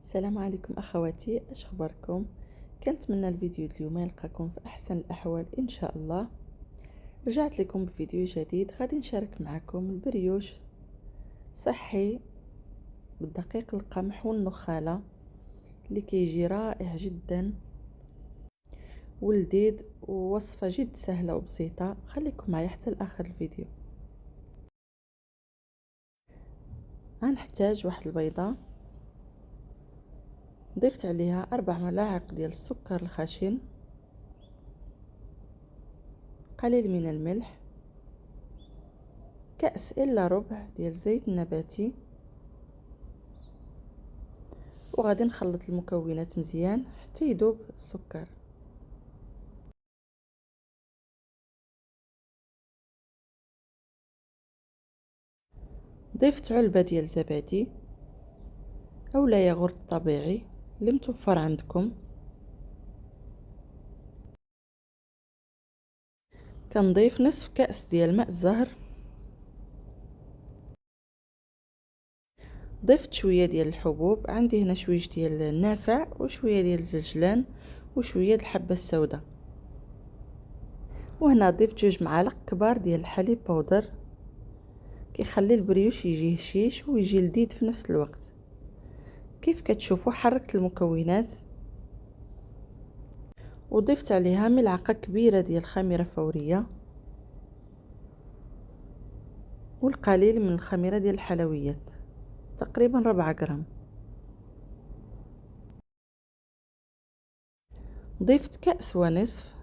السلام عليكم اخواتي، اش اخباركم؟ كنتمنى الفيديو اليوم يلقاكم في احسن الاحوال ان شاء الله. رجعت لكم بفيديو جديد، غادي نشارك معكم البريوش صحي بالدقيق القمح والنخاله اللي كيجي رائع جدا ولذيذ، ووصفه جد سهله وبسيطه. خليكم معي حتى لاخر الفيديو. غنحتاج واحد البيضه، ضفت عليها 4 ملاعق ديال السكر الخشن، قليل من الملح، كأس إلا ربع ديال الزيت النباتي، وغادي نخلط المكونات مزيان حتى يذوب السكر. ضفت علبة ديال زبادي اولا ياغورت طبيعي اللي متوفر عندكم. كنضيف نصف كأس ديال ماء الزهر، ضفت شويه ديال الحبوب، عندي هنا شويه ديال النافع وشويه ديال الزجلان وشويه د الحبه السوداء، وهنا ضفت 2 معالق كبار ديال الحليب بودر، كيخلي البريوش يجي هشيش ويجي لذيذ في نفس الوقت. كيف كتشوفوا حركت المكونات وضفت عليها ملعقه كبيره ديال الخميره فوريه والقليل من الخميره ديال الحلويات، تقريبا 4 غرام. ضفت كأس ونصف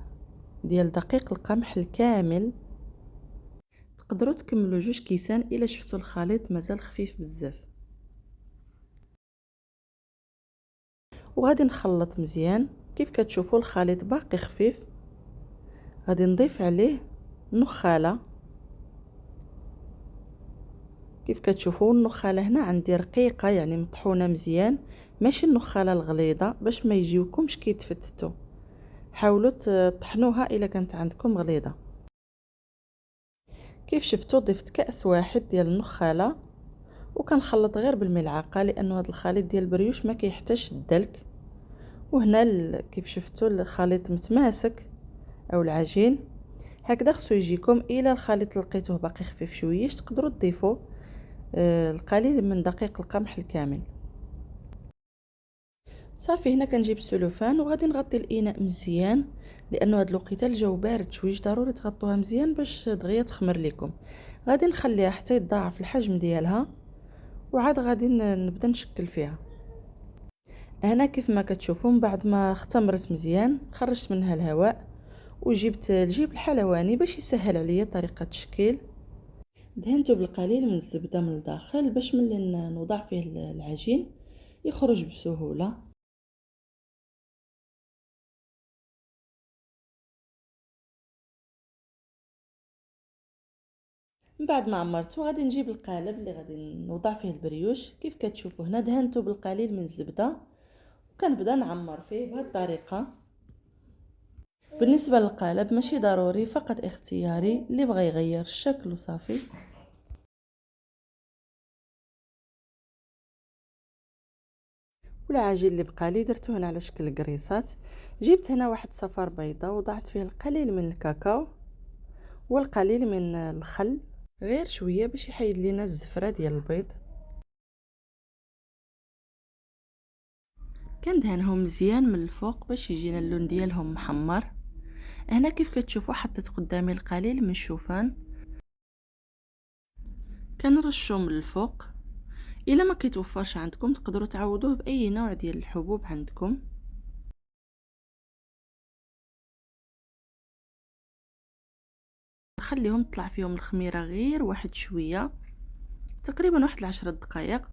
ديال دقيق القمح الكامل. تقدروا تكملوا 2 كيسان الا شفتوا الخليط مازال خفيف بزاف. وغادي نخلط مزيان. كيف كتشوفوا الخليط باقي خفيف، غادي نضيف عليه نخاله. كيف كتشوفوا النخاله هنا عندي رقيقه، يعني مطحونه مزيان، ماشي النخاله الغليظه باش ما يجيوكمش كيتفتتوا. حاولوا تطحنوها الا كانت عندكم غليظه. كيف شفتوا ضفت كأس واحد ديال النخاله وكنخلط غير بالملعقه، لانه هذا الخليط ديال البريوش ما كيحتاجش الدلك. وهنا كيف شفتوا الخليط متماسك او العجين هكذا خصو يجيكم. الى الخليط لقيتوه باقي خفيف شويه تقدروا تضيفوا القليل من دقيق القمح الكامل. صافي، هنا كنجيب السلوفان وغادي نغطي الاناء مزيان، لانه هاد الوقيته الجو بارد شويه، ضروري تغطوها مزيان باش دغيا تخمر لكم. غادي نخليها حتى يتضاعف الحجم ديالها وعاد غادي نبدا نشكل فيها. هنا كيف ما كتشوفوا من بعد ما اختمرت مزيان خرجت منها الهواء وجبت الجيب الحلواني باش يسهل عليا طريقه التشكيل. دهنته بالقليل من الزبده من الداخل باش ملي نوضع فيه العجين يخرج بسهوله. من بعد ما عمرته غادي نجيب القالب اللي غادي نوضع فيه البريوش. كيف كتشوفوا هنا دهنته بالقليل من الزبده وكنبدا نعمر فيه بهذه الطريقه. بالنسبه للقالب ماشي ضروري، فقط اختياري، اللي بغى يغير الشكل وصافي. والعجين اللي بقى لي درته هنا على شكل قريصات. جبت هنا واحد صفار بيضه وضعت فيه القليل من الكاكاو والقليل من الخل، غير شويه باش يحيد لينا الزفره ديال البيض. كندهنهم مزيان من الفوق باش يجينا اللون ديالهم محمر. هنا كيف كتشوفوا حطيت قدامي القليل من الشوفان، كنرشو من الفوق. الا ما كيتوفرش عندكم تقدروا تعوضوه باي نوع ديال الحبوب عندكم. نخليهم تطلع فيهم الخميره غير واحد شويه، تقريبا واحد 10 دقائق،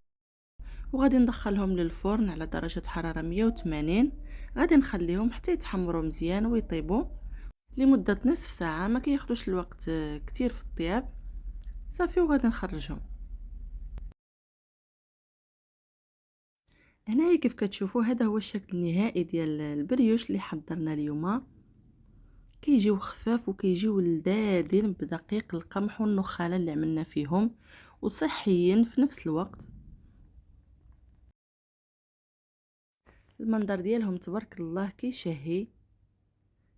وغادي ندخلهم للفرن على درجه حراره 180. غادي نخليهم حتى يتحمروا مزيان ويطيبوا لمده نصف ساعه، ما كياخذوش الوقت كتير في الطياب. صافي، وغادي نخرجهم. هنايا كيف كتشوفوا هذا هو الشكل النهائي ديال البريوش اللي حضرنا اليوم. كيجيو خفاف وكيجيو لذاذين بدقيق القمح والنخاله اللي عملنا فيهم، وصحيين في نفس الوقت. المنظر ديالهم تبارك الله كيشهي،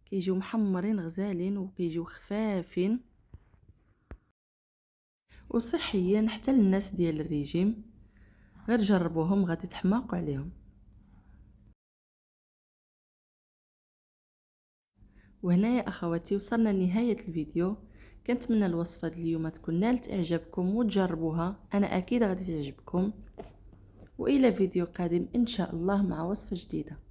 كيجيو محمرين غزالين وكيجيو خفافين وصحيين حتى للناس ديال الريجيم. غير جربوهم غادي تحماقوا عليهم. وهنايا اخواتي وصلنا لنهايه الفيديو. كنتمنى الوصفه ديال اليوم تكون نالت اعجابكم وتجربوها، انا اكيد غادي تعجبكم. والى فيديو قادم ان شاء الله مع وصفه جديده.